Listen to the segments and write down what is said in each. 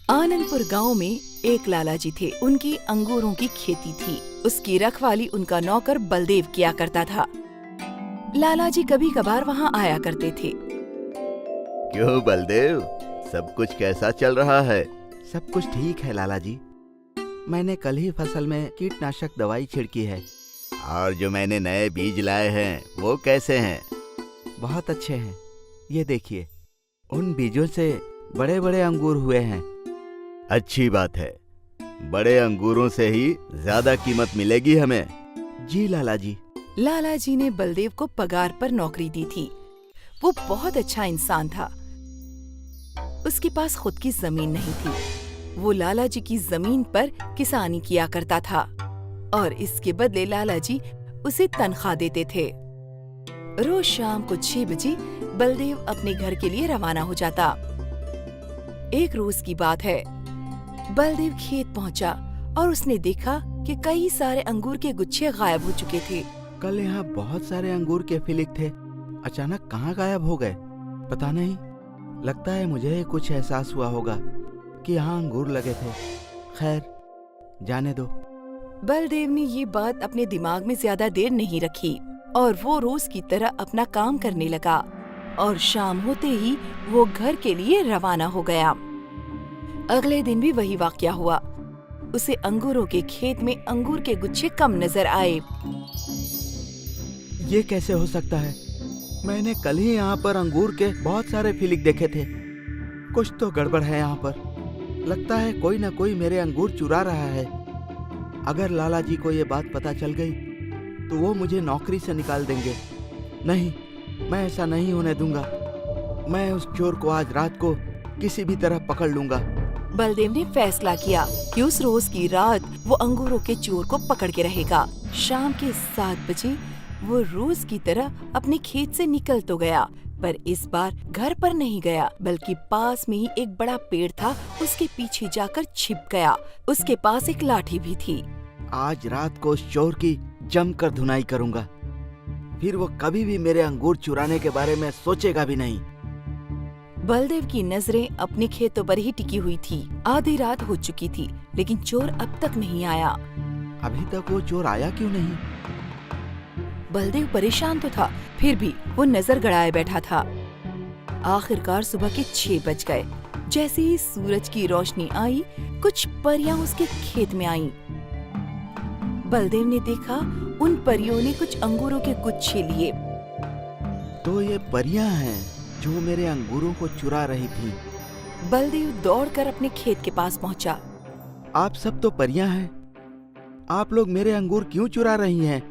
आनंदपुर गांव में एक लाला जी थे। उनकी अंगूरों की खेती थी। उसकी रखवाली उनका नौकर बलदेव किया करता था। लाला जी कभी कभार वहाँ आया करते थे। क्यों बलदेव, सब कुछ कैसा चल रहा है? सब कुछ ठीक है लाला जी। मैंने कल ही फसल में कीटनाशक दवाई छिड़की है। और जो मैंने नए बीज लाए हैं वो कैसे हैं? बहुत अच्छे हैं। ये देखिए, उन बीजों से बड़े बड़े अंगूर हुए हैं। अच्छी बात है, बड़े अंगूरों से ही ज्यादा कीमत मिलेगी हमें। जी लाला जी। लाला जी ने बलदेव को पगार पर नौकरी दी थी। वो बहुत अच्छा इंसान था। उसके पास खुद की जमीन नहीं थी। वो लाला जी की जमीन पर किसानी किया करता था और इसके बदले लाला जी उसे तनख्वाह देते थे। रोज शाम को 6 बजे बलदेव अपने घर के लिए रवाना हो जाता। एक रोज की बात है, बलदेव खेत पहुंचा और उसने देखा कि कई सारे अंगूर के गुच्छे गायब हो चुके थे। कल यहाँ बहुत सारे अंगूर के फिलिक थे, अचानक कहाँ गायब हो गए पता नहीं। लगता है मुझे कुछ एहसास हुआ होगा कि यहाँ अंगूर लगे थे। खैर, जाने दो। बलदेव ने ये बात अपने दिमाग में ज्यादा देर नहीं रखी और वो रोज की तरह अपना काम करने लगा और शाम होते ही वो घर के लिए रवाना हो गया। अगले दिन भी वही वाकया हुआ। उसे अंगूरों के खेत में अंगूर के गुच्छे कम नजर आए। ये कैसे हो सकता है? मैंने कल ही यहाँ पर अंगूर के बहुत सारे फिलिक देखे थे। कुछ तो गड़बड़ है यहाँ पर। लगता है कोई न कोई मेरे अंगूर चुरा रहा है। अगर लाला जी को ये बात पता चल गई तो वो मुझे नौकरी से निकाल देंगे। नहीं, मैं ऐसा नहीं होने दूंगा। मैं उस चोर को आज रात को किसी भी तरह पकड़ लूंगा। बलदेव ने फैसला किया कि उस रोज की रात वो अंगूरों के चोर को पकड़ के रहेगा। शाम के 7 बजे वो रोज की तरह अपने खेत से निकल तो गया, पर इस बार घर पर नहीं गया बल्कि पास में ही एक बड़ा पेड़ था, उसके पीछे जाकर छिप गया। उसके पास एक लाठी भी थी। आज रात को उस चोर की जमकर धुनाई करूंगा, फिर वो कभी भी मेरे अंगूर चुराने के बारे में सोचेगा भी नहीं। बलदेव की नजरें अपने खेतों पर ही टिकी हुई थी। आधी रात हो चुकी थी लेकिन चोर अब तक नहीं आया। अभी तक वो चोर आया क्यों नहीं? बलदेव परेशान तो था, फिर भी वो नजर गड़ाए बैठा था। आखिरकार सुबह के 6 बज गए। जैसे ही सूरज की रोशनी आई, कुछ परियां उसके खेत में आईं। बलदेव ने देखा उन परियों ने कुछ अंगूरों के गुच्छे लिए। तो ये परियां हैं जो मेरे अंगूरों को चुरा रही थी। बलदेव दौड़कर अपने खेत के पास पहुंचा। आप सब तो परियां हैं, आप लोग मेरे अंगूर क्यों चुरा रही हैं?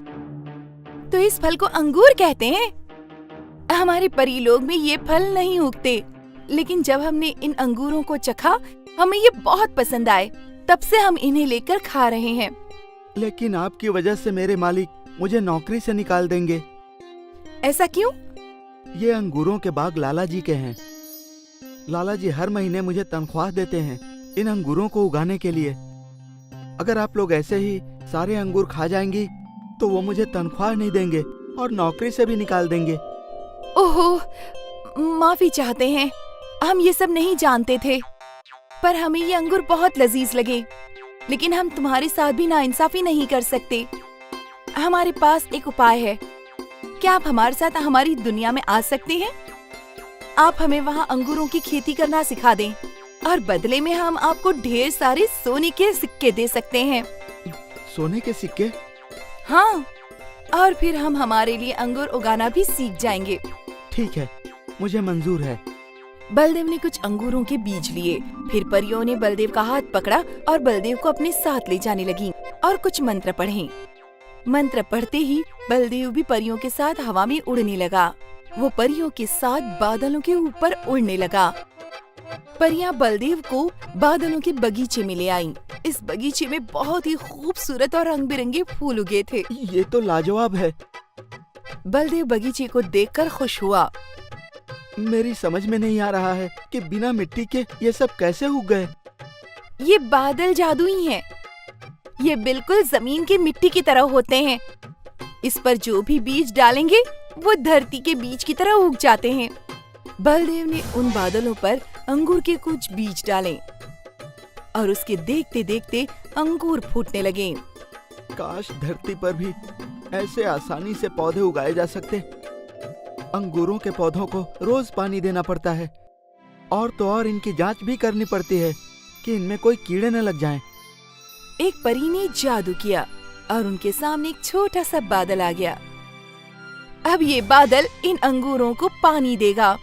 तो इस फल को अंगूर कहते हैं। हमारे परी लोग में ये फल नहीं उगते, लेकिन जब हमने इन अंगूरों को चखा, हमें ये बहुत पसंद आए। तब से हम इन्हें लेकर खा रहे हैं। लेकिन आपकी वजह से मेरे मालिक मुझे नौकरी से निकाल देंगे। ऐसा क्यों? ये अंगूरों के बाग लाला जी के हैं। लाला जी हर महीने मुझे तनख्वाह देते हैं इन अंगूरों को उगाने के लिए। अगर आप लोग ऐसे ही सारे अंगूर खा जाएंगी तो वो मुझे तनख्वाह नहीं देंगे और नौकरी से भी निकाल देंगे। ओहो, माफी चाहते हैं, हम ये सब नहीं जानते थे, पर हमें ये अंगूर बहुत लजीज लगे। लेकिन हम तुम्हारे साथ भी नाइंसाफी नहीं कर सकते। हमारे पास एक उपाय है। क्या आप हमारे साथ हमारी दुनिया में आ सकते हैं? आप हमें वहाँ अंगूरों की खेती करना सिखा दें और बदले में हम आपको ढेर सारे सोने के सिक्के दे सकते हैं। सोने के सिक्के? हाँ, और फिर हम हमारे लिए अंगूर उगाना भी सीख जाएंगे। ठीक है, मुझे मंजूर है। बलदेव ने कुछ अंगूरों के बीज लिए। फिर परियों ने बलदेव का हाथ पकड़ा और बलदेव को अपने साथ ले जाने लगी और कुछ मंत्र पढ़े। मंत्र पढ़ते ही बलदेव भी परियों के साथ हवा में उड़ने लगा। वो परियों के साथ बादलों के ऊपर उड़ने लगा। परियां बलदेव को बादलों के बगीचे में ले आईं। इस बगीचे में बहुत ही खूबसूरत और रंग बिरंगे फूल उगे थे। ये तो लाजवाब है। बलदेव बगीचे को देखकर खुश हुआ। मेरी समझ में नहीं आ रहा है कि बिना मिट्टी के ये सब कैसे उग गए। ये बादल जादुई हैं। ये बिल्कुल जमीन की मिट्टी की तरह होते हैं। इस पर जो भी बीज डालेंगे वो धरती के बीज की तरह उग जाते हैं। बलदेव ने उन बादलों पर अंगूर के कुछ बीज डाले। और उसके देखते देखते अंगूर फूटने लगे। काश धरती पर भी ऐसे आसानी से पौधे उगाए जा सकते। अंगूरों के पौधों को रोज पानी देना पड़ता है और तो और इनकी जांच भी करनी पड़ती है कि इनमें कोई कीड़े न लग जाएं। एक परी ने जादू किया और उनके सामने एक छोटा सा बादल आ गया। अब ये बादल इन अंगूरों को पानी देगा।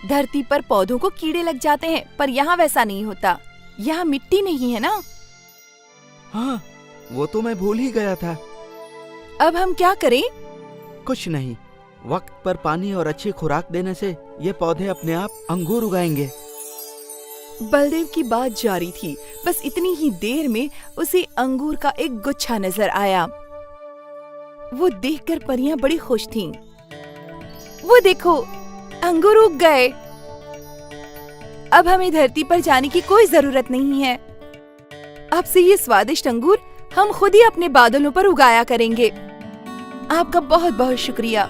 धरती पर पौधों को कीड़े लग जाते हैं, पर यहाँ वैसा नहीं होता। यहाँ मिट्टी नहीं है ना। हाँ, वो तो मैं भूल ही गया था। अब हम क्या करें? कुछ नहीं, वक्त पर पानी और अच्छी खुराक देने से ये पौधे अपने आप अंगूर उगाएंगे। बलदेव की बात जारी थी। बस इतनी ही देर में उसे अंगूर का एक गुच्छा नजर आया। वो देखकर परियां बड़ी खुश थीं। वो देखो, अंगूर उग गए। अब हमें धरती पर जाने की कोई जरूरत नहीं है। अब से ये स्वादिष्ट अंगूर हम खुद ही अपने बादलों पर उगाया करेंगे। आपका बहुत बहुत शुक्रिया।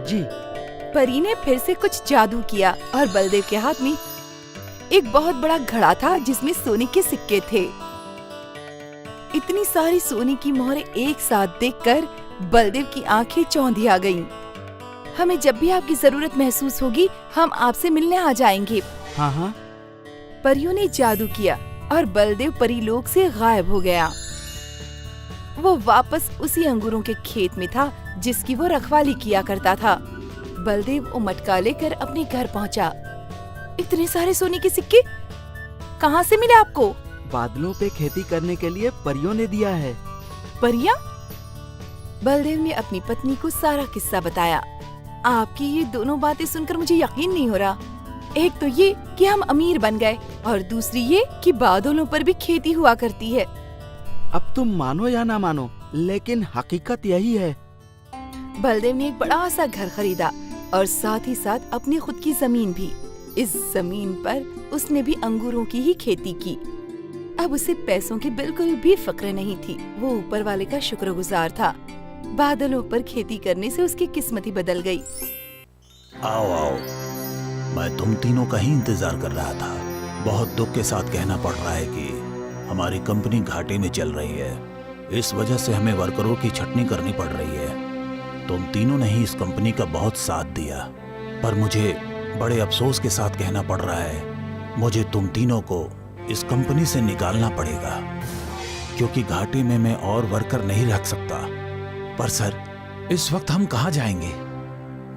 जी। परी ने फिर से कुछ जादू किया और बलदेव के हाथ में एक बहुत बड़ा घड़ा था जिसमें सोने के सिक्के थे। इतनी सारी सोने की मोहरें एक साथ देखकर बलदेव की आंखें चौंधी आ गईं। हमें जब भी आपकी जरूरत महसूस होगी हम आपसे मिलने आ जाएंगे। हाँ हाँ। परियों ने जादू किया और बलदेव परिलोक से गायब हो गया। वो वापस उसी अंगूरों के खेत में था जिसकी वो रखवाली किया करता था। बलदेव वो मटका लेकर अपने घर पहुंचा। इतने सारे सोने के सिक्के कहाँ से मिले आपको? बादलों पे खेती करने के लिए परियों ने दिया है। परियां? बलदेव ने अपनी पत्नी को सारा किस्सा बताया। आपकी ये दोनों बातें सुनकर मुझे यकीन नहीं हो रहा। एक तो ये कि हम अमीर बन गए और दूसरी ये कि बादलों पर भी खेती हुआ करती है। अब तुम मानो या ना मानो, लेकिन हकीकत यही है। बलदेव ने एक बड़ा सा घर खरीदा और साथ ही साथ अपनी खुद की जमीन भी। इस जमीन पर उसने भी अंगूरों की ही खेती की। अब उसे पैसों की बिल्कुल भी फिक्र नहीं थी। वो ऊपर वाले का शुक्रगुजार था। बादलों पर खेती करने से उसकी किस्मत ही बदल गई। आओ आओ, मैं तुम तीनों का ही इंतजार कर रहा था। बहुत दुख के साथ कहना पड़ रहा है कि हमारी कंपनी घाटे में चल रही है। इस वजह से हमें वर्करों की छटनी करनी पड़ रही है। तुम तीनों ने ही इस कंपनी का बहुत साथ दिया, पर मुझे बड़े अफसोस के साथ कहना पड़ रहा है, मुझे तुम तीनों को इस कंपनी से निकालना पड़ेगा, क्योंकि घाटे में मैं और वर्कर नहीं रख सकता। पर सर, इस वक्त हम कहाँ जाएंगे?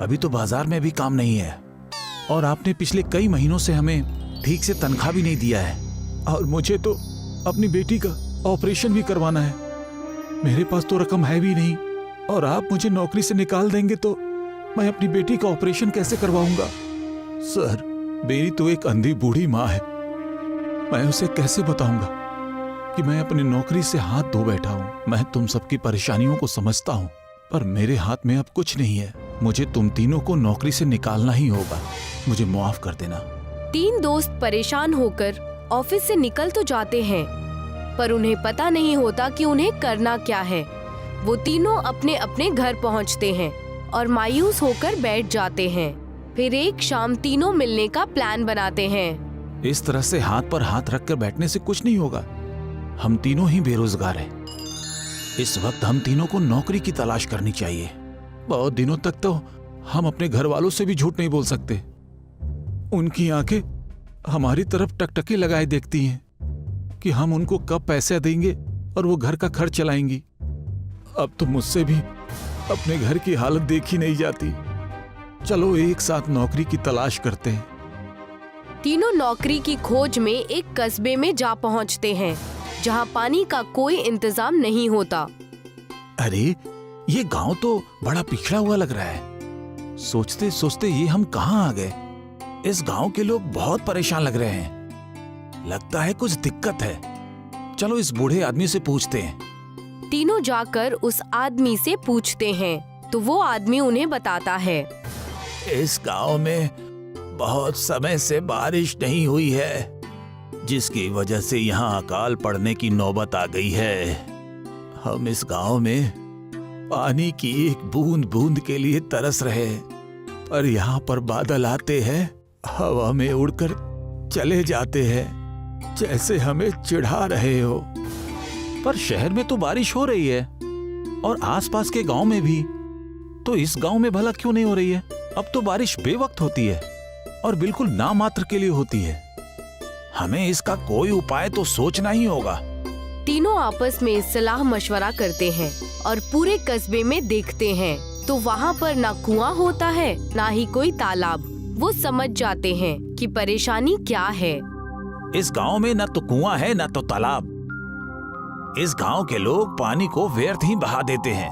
अभी तो बाजार में भी काम नहीं है और आपने पिछले कई महीनों से हमें ठीक से तनख्वाह भी नहीं दिया है। और मुझे तो अपनी बेटी का ऑपरेशन भी करवाना है। मेरे पास तो रकम है भी नहीं और आप मुझे नौकरी से निकाल देंगे तो मैं अपनी बेटी का ऑपरेशन कैसे करवाऊंगा? सर, मेरी तो एक अंधी बूढ़ी माँ है। मैं उसे कैसे बताऊंगा कि मैं अपनी नौकरी से हाथ धो बैठा हूँ? मैं तुम सबकी परेशानियों को समझता हूँ, पर मेरे हाथ में अब कुछ नहीं है। मुझे तुम तीनों को नौकरी से निकालना ही होगा। मुझे माफ कर देना। तीन दोस्त परेशान होकर ऑफिस से निकल तो जाते हैं, पर उन्हें पता नहीं होता कि उन्हें करना क्या है। वो तीनों अपने अपने घर पहुंचते हैं और मायूस होकर बैठ जाते हैं। फिर एक शाम तीनों मिलने का प्लान बनाते हैं। इस तरह से हाथ पर हाथ रखकर बैठने से कुछ नहीं होगा। हम तीनों ही बेरोजगार हैं। इस वक्त हम तीनों को नौकरी की तलाश करनी चाहिए। बहुत दिनों तक तो हम अपने घर वालों से भी झूठ नहीं बोल सकते। उनकी आंखें हमारी तरफ टकटकी लगाए देखती हैं कि हम उनको कब पैसे देंगे और वो घर का खर्च चलाएंगी। अब तो मुझसे भी अपने घर की हालत देखी नहीं जाती। चलो एक साथ नौकरी की तलाश करते हैं। तीनों नौकरी की खोज में एक कस्बे में जा पहुंचते हैं जहां पानी का कोई इंतजाम नहीं होता। अरे, ये गांव तो बड़ा पिछड़ा हुआ लग रहा है। सोचते सोचते ये हम कहाँ आ गए? इस गांव के लोग बहुत परेशान लग रहे हैं। लगता है कुछ दिक्कत है। चलो इस बूढ़े आदमी से पूछते हैं। तीनों जाकर उस आदमी से पूछते हैं तो वो आदमी उन्हें बताता है। इस गांव में बहुत समय से बारिश नहीं हुई है, जिसकी वजह से यहाँ अकाल पड़ने की नौबत आ गई है। हम इस गांव में पानी की एक बूंद बूंद के लिए तरस रहे, पर यहाँ पर बादल आते हैं, हवा में उड़कर चले जाते हैं। जैसे हमें चिढ़ा रहे हो। पर शहर में तो बारिश हो रही है और आसपास के गांव में भी, तो इस गांव में भला क्यों नहीं हो रही है? अब तो बारिश बेवक्त होती है और बिल्कुल नामात्र के लिए होती है। हमें इसका कोई उपाय तो सोचना ही होगा। तीनों आपस में सलाह मशवरा करते हैं और पूरे कस्बे में देखते हैं तो वहाँ पर ना कुआं होता है ना ही कोई तालाब। वो समझ जाते हैं कि परेशानी क्या है। इस गांव में न तो कुआं है न तो तालाब। इस गांव के लोग पानी को व्यर्थ ही बहा देते हैं,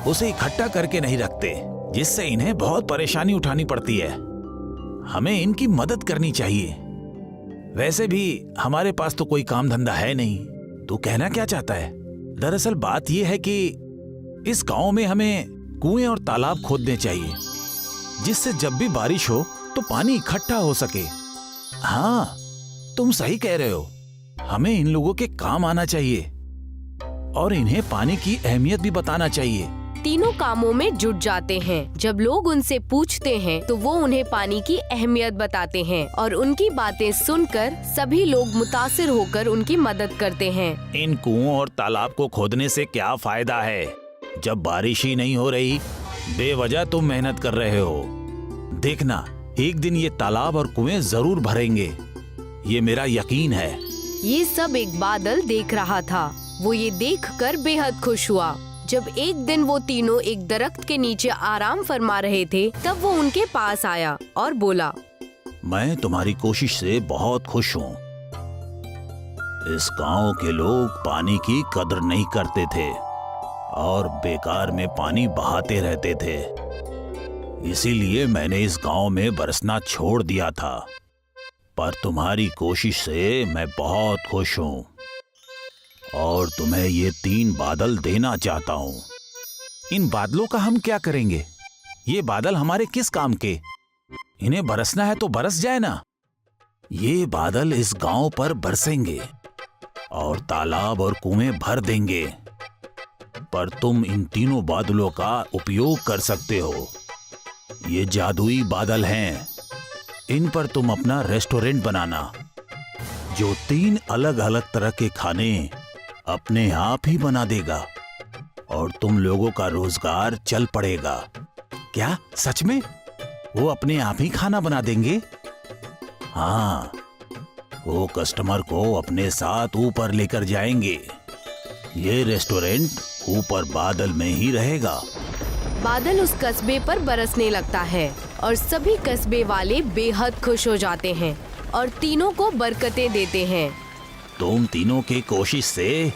उसे इकट्ठा करके नहीं रखते, जिससे इन्हें बहुत परेशानी उठानी पड़ती है। हमें इनकी मदद करनी चाहिए। वैसे भी हमारे पास तो कोई काम धंधा है नहीं। तू कहना क्या चाहता है? दरअसल बात यह है कि इस गांव में हमें कुएं और तालाब खोदने चाहिए, जिससे जब भी बारिश हो तो पानी इकट्ठा हो सके। हाँ, तुम सही कह रहे हो। हमें इन लोगों के काम आना चाहिए और इन्हें पानी की अहमियत भी बताना चाहिए। तीनों कामों में जुट जाते हैं। जब लोग उनसे पूछते हैं तो वो उन्हें पानी की अहमियत बताते हैं और उनकी बातें सुनकर सभी लोग मुतासिर होकर उनकी मदद करते हैं। इन कुओं और तालाब को खोदने से क्या फायदा है जब बारिश ही नहीं हो रही? बेवजह तुम मेहनत कर रहे हो। देखना, एक दिन ये तालाब और कुएं जरूर भरेंगे, ये मेरा यकीन है। ये सब एक बादल देख रहा था। वो ये देखकर बेहद खुश हुआ। जब एक दिन वो तीनों एक दरख्त के नीचे आराम फरमा रहे थे, तब वो उनके पास आया और बोला, मैं तुम्हारी कोशिश से बहुत खुश हूँ। इस गांव के लोग पानी की कदर नहीं करते थे और बेकार में पानी बहाते रहते थे। इसीलिए मैंने इस गांव में बरसना छोड़ दिया था। पर तुम्हारी कोशिश से मैं बहुत खुश हूँ और तुम्हें ये 3 बादल देना चाहता हूँ। इन बादलों का हम क्या करेंगे? ये बादल हमारे किस काम के? इन्हें बरसना है तो बरस जाए ना। ये बादल इस गांव पर बरसेंगे और तालाब और कुएं भर देंगे। पर तुम इन तीनों बादलों का उपयोग कर सकते हो। ये जादुई बादल हैं। इन पर तुम अपना रेस्टोरेंट बनाना, जो 3 अलग अलग तरह के खाने अपने आप ही बना देगा और तुम लोगों का रोजगार चल पड़ेगा। क्या सच में? वो अपने आप ही खाना बना देंगे? हाँ, वो कस्टमर को अपने साथ ऊपर लेकर जाएंगे। ये रेस्टोरेंट ऊपर बादल में ही रहेगा। बादल उस कस्बे पर बरसने लगता है और सभी कस्बे वाले बेहद खुश हो जाते हैं और तीनों को बरकतें देते हैं। तुम तीनों की कोशिश से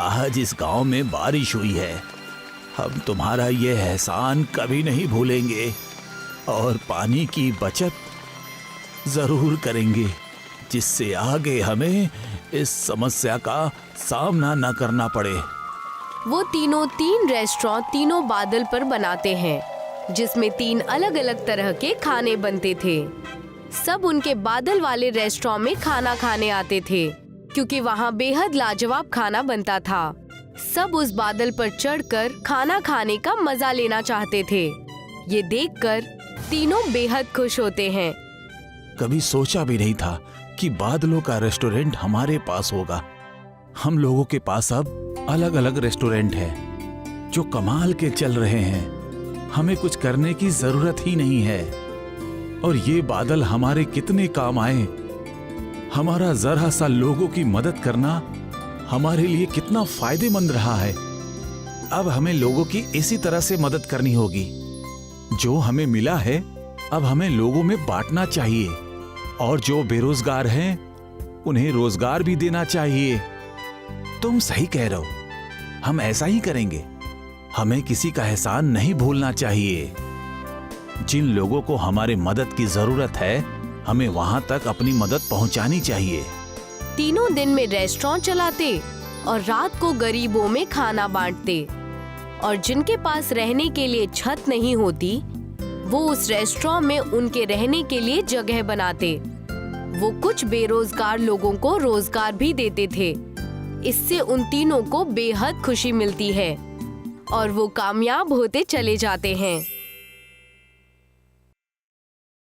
आज इस गांव में बारिश हुई है। हम तुम्हारा ये एहसान कभी नहीं भूलेंगे और पानी की बचत जरूर करेंगे, जिससे आगे हमें इस समस्या का सामना न करना पड़े। वो तीनों 3 रेस्टोरेंट तीनों बादल पर बनाते हैं, जिसमें 3 अलग अलग तरह के खाने बनते थे। सब उनके बादल वाले रेस्टोरेंट में खाना खाने आते थे, क्योंकि वहाँ बेहद लाजवाब खाना बनता था। सब उस बादल पर चढ़कर खाना खाने का मजा लेना चाहते थे। ये देखकर तीनों बेहद खुश होते हैं। कभी सोचा भी नहीं था कि बादलों का रेस्टोरेंट हमारे पास होगा। हम लोगों के पास अब अलग अलग रेस्टोरेंट है जो कमाल के चल रहे हैं। हमें कुछ करने की जरूरत ही नहीं है और ये बादल हमारे कितने काम आए। हमारा जरा सा लोगों की मदद करना हमारे लिए कितना फायदेमंद रहा है। अब हमें लोगों की इसी तरह से मदद करनी होगी। जो हमें मिला है अब हमें लोगों में बांटना चाहिए और जो बेरोजगार हैं उन्हें रोजगार भी देना चाहिए। तुम सही कह रहे हो, हम ऐसा ही करेंगे। हमें किसी का एहसान नहीं भूलना चाहिए। जिन लोगों को हमारे मदद की जरूरत है हमें वहां तक अपनी मदद पहुंचानी चाहिए। तीनों दिन में रेस्टोरेंट चलाते और रात को गरीबों में खाना बांटते, और जिनके पास रहने के लिए छत नहीं होती वो उस रेस्टोरेंट में उनके रहने के लिए जगह बनाते। वो कुछ बेरोजगार लोगों को रोजगार भी देते थे। इससे उन तीनों को बेहद खुशी मिलती है और वो कामयाब होते चले जाते हैं।